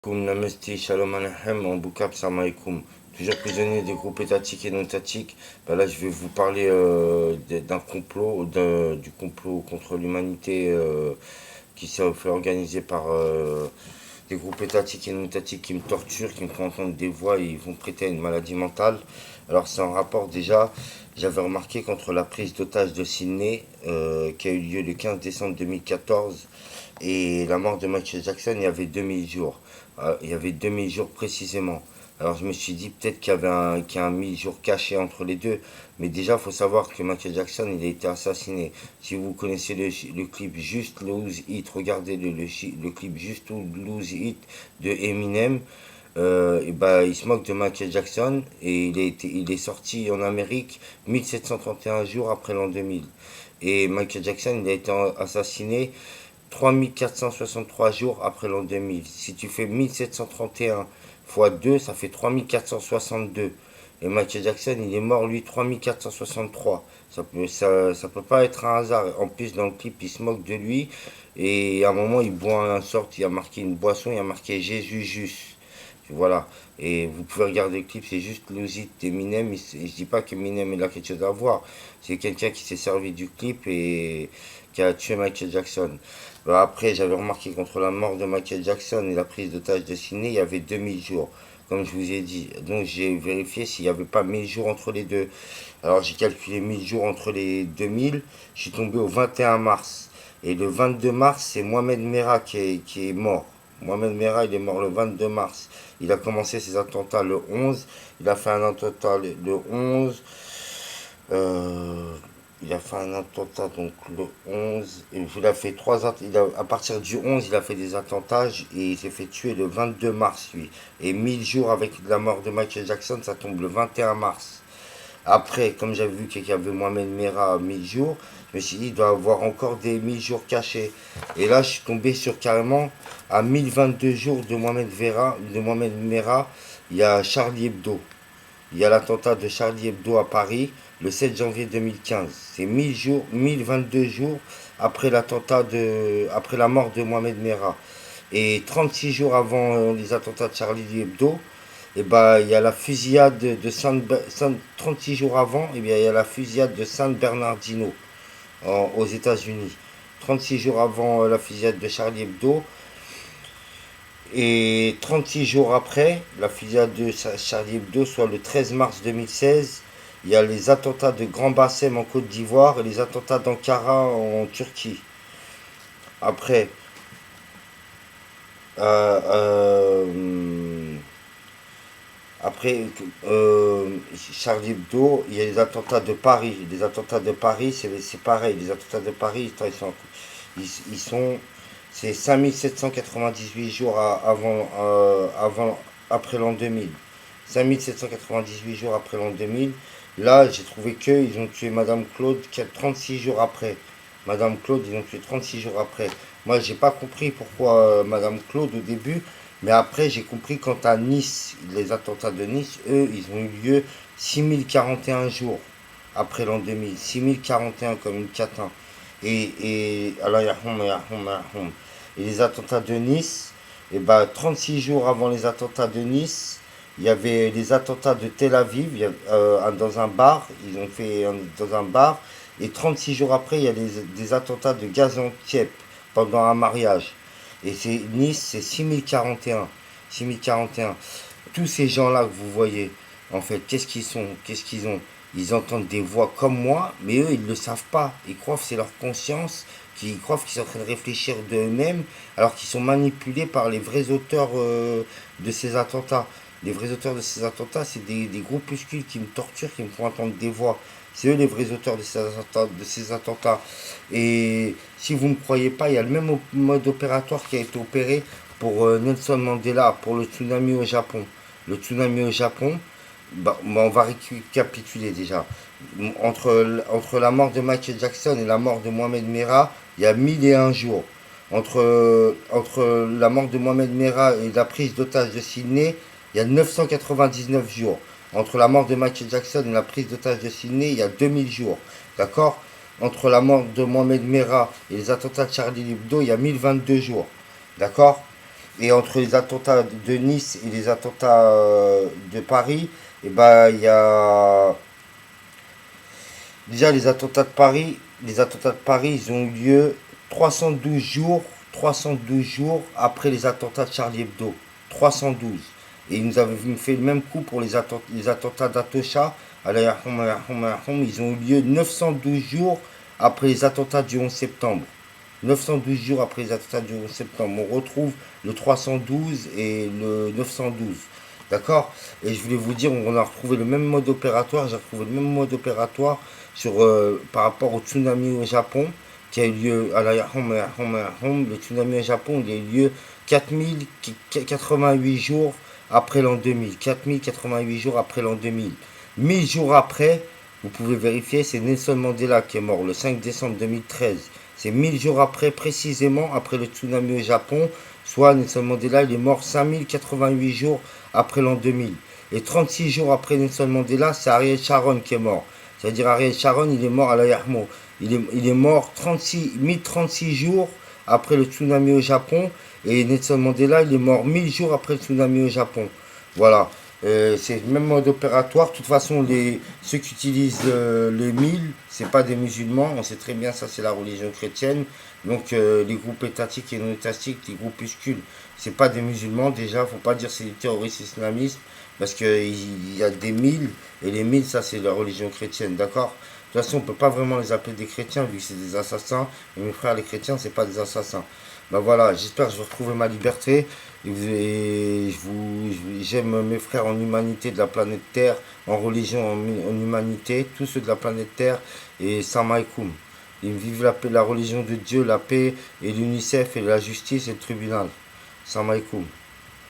Koum Namesti, Shalom Aleichem, en Boukab Samaïkoum. Toujours prisonnier des groupes étatiques et non étatiques. Là, je vais vous parler d'un complot, du complot contre l'humanité qui s'est fait organiser par des groupes étatiques et non étatiques qui me torturent, qui me font entendre des voix et ils vont prêter à une maladie mentale. Alors, c'est en rapport déjà, j'avais remarqué contre la prise d'otage de Sydney qui a eu lieu le 15 décembre 2014 et la mort de Michael Jackson, il y avait 2000 jours. Il y avait 2000 jours précisément. Alors je me suis dit peut-être qu'il y a un 1000 jours caché entre les deux. Mais déjà, il faut savoir que Michael Jackson, il a été assassiné. Si vous connaissez le clip Just Lose It, regardez le clip Just Lose It de Eminem. Et bah, il se moque de Michael Jackson et il est sorti en Amérique 1731 jours après l'an 2000. Et Michael Jackson, il a été assassiné 3463 jours après l'an 2000. Si tu fais 1731 fois 2, ça fait 3462. Et Michael Jackson, il est mort, lui, 3463. Ça peut pas être un hasard. En plus, dans le clip, il se moque de lui. Et à un moment, il boit un sort, il a marqué une boisson, il a marqué Jésus juste. Voilà. Et vous pouvez regarder le clip, c'est juste Lose d'Eminem. Je dis pas qu'Eminem il a quelque chose à voir. C'est quelqu'un qui s'est servi du clip et qui a tué Michael Jackson. Après, j'avais remarqué contre la mort de Michael Jackson et la prise d'otage de Sydney, il y avait 2000 jours, comme je vous ai dit. Donc j'ai vérifié s'il n'y avait pas 1000 jours entre les deux. Alors j'ai calculé 1000 jours entre les 2000. Je suis tombé au 21 mars. Et le 22 mars, c'est Mohamed Merah qui est mort. Mohamed Merah, il est mort le 22 mars. Il a commencé ses attentats le 11. Il a fait un attentat le 11. Il a fait un attentat donc le 11. Et il a fait à partir du 11, il a fait des attentats et il s'est fait tuer le 22 mars, lui. Et 1000 jours avec la mort de Michael Jackson, ça tombe le 21 mars. Après, comme j'avais vu qu'il y avait Mohamed Merah à 1000 jours, je me suis dit, il doit y avoir encore des 1000 jours cachés. Et là, je suis tombé sur carrément à 1022 jours de Mohamed Merah, il y a Charlie Hebdo. Il y a l'attentat de Charlie Hebdo à Paris le 7 janvier 2015. C'est 1022 jours après après la mort de Mohamed Merah. Et 36 jours avant les attentats de Charlie Hebdo, et bah, il y a la fusillade de 36 jours avant, et bien, il y a la fusillade de San Bernardino aux États-Unis. 36 jours avant la fusillade de Charlie Hebdo, et 36 jours après, la fusillade de Charlie Hebdo, soit le 13 mars 2016, il y a les attentats de Grand Bassem en Côte d'Ivoire et les attentats d'Ankara en Turquie. Après, euh, euh, après Charlie Hebdo, il y a les attentats de Paris. Les attentats de Paris, c'est pareil. Les attentats de Paris, ils sont c'est 5798 jours après l'an 2000. 5798 jours après l'an 2000. Là, j'ai trouvé qu'ils ont tué Madame Claude 36 jours après. Madame Claude, ils ont tué 36 jours après. Moi, j'ai pas compris pourquoi Madame Claude au début, mais après, j'ai compris quand à Nice, les attentats de Nice, eux, ils ont eu lieu 6041 jours après l'an 2000. 6041 comme une catin. Allah yarham, yarham, yarham. Et les attentats de Nice, et bah, 36 jours avant les attentats de Nice, il y avait les attentats de Tel Aviv, dans un bar, ils ont fait dans un bar, et 36 jours après, il y a des attentats de Gaziantep pendant un mariage. Et c'est Nice, c'est 6041. 6041. Tous ces gens-là que vous voyez, en fait, qu'est-ce qu'ils sont? Qu'est-ce qu'ils ont? Ils entendent des voix comme moi, mais eux, ils ne le savent pas. Ils croient que c'est leur conscience, qu'ils croient qu'ils sont en train de réfléchir d'eux-mêmes, alors qu'ils sont manipulés par les vrais auteurs de ces attentats. Les vrais auteurs de ces attentats, c'est des groupuscules qui me torturent, qui me font entendre des voix. C'est eux les vrais auteurs de ces attentats. Et si vous ne me croyez pas, il y a le même mode opératoire qui a été opéré pour Nelson Mandela, pour le tsunami au Japon. Le tsunami au Japon, bah, on va récapituler déjà. Entre la mort de Michael Jackson et la mort de Mohamed Merah, il y a 1001 jours. Entre la mort de Mohamed Merah et la prise d'otage de Sydney, il y a 999 jours. Entre la mort de Michael Jackson et la prise d'otage de Sydney, il y a 2000 jours. D'accord? Entre la mort de Mohamed Merah et les attentats de Charlie Hebdo, il y a 1022 jours. D'accord? Et entre les attentats de Nice et les attentats de Paris, et ben, il y a déjà les attentats de Paris, ils ont eu lieu 312 jours, 312 jours après les attentats de Charlie Hebdo. 312. Et ils nous avaient fait le même coup pour les attentats d'Atocha. Ils ont eu lieu 912 jours après les attentats du 11 septembre. 912 jours après les attentats du 11 septembre. On retrouve le 312 et le 912. D'accord. Et je voulais vous dire, on a retrouvé le même mode opératoire. J'ai retrouvé le même mode opératoire par rapport au tsunami au Japon qui a eu lieu à la le tsunami au Japon, il a eu lieu 4088 jours après l'an 2000. 4088 jours après l'an 2000. 1000 jours après, vous pouvez vérifier, c'est Nelson Mandela qui est mort le 5 décembre 2013. C'est 1000 jours après, précisément après le tsunami au Japon. Soit Nelson Mandela, il est mort 5088 jours après l'an 2000. Et 36 jours après Nelson Mandela, c'est Ariel Sharon qui est mort. C'est-à-dire Ariel Sharon, il est mort à la Yarmo. Il est mort 1036 jours après le tsunami au Japon. Et Nelson Mandela, il est mort 1000 jours après le tsunami au Japon. Voilà. C'est le même mode opératoire. De toute façon, ceux qui utilisent les 1000, c'est pas des musulmans. On sait très bien, ça c'est la religion chrétienne. Donc les groupes étatiques et non étatiques, les groupuscules, c'est pas des musulmans. Déjà, faut pas dire c'est des terroristes islamistes. Parce qu'il y a des 1000. Et les 1000, ça c'est la religion chrétienne. D'accord. De toute façon, on peut pas vraiment les appeler des chrétiens vu que c'est des assassins. Et mes frères, les chrétiens, c'est pas des assassins. Ben voilà, j'espère que je vais retrouver ma liberté. J'aime mes frères en humanité de la planète Terre, en religion, en humanité, tous ceux de la planète Terre. Et Salam alaikum. Ils vivent la paix, la religion de Dieu, la paix et l'UNICEF et la justice et le tribunal. Salam alaikum.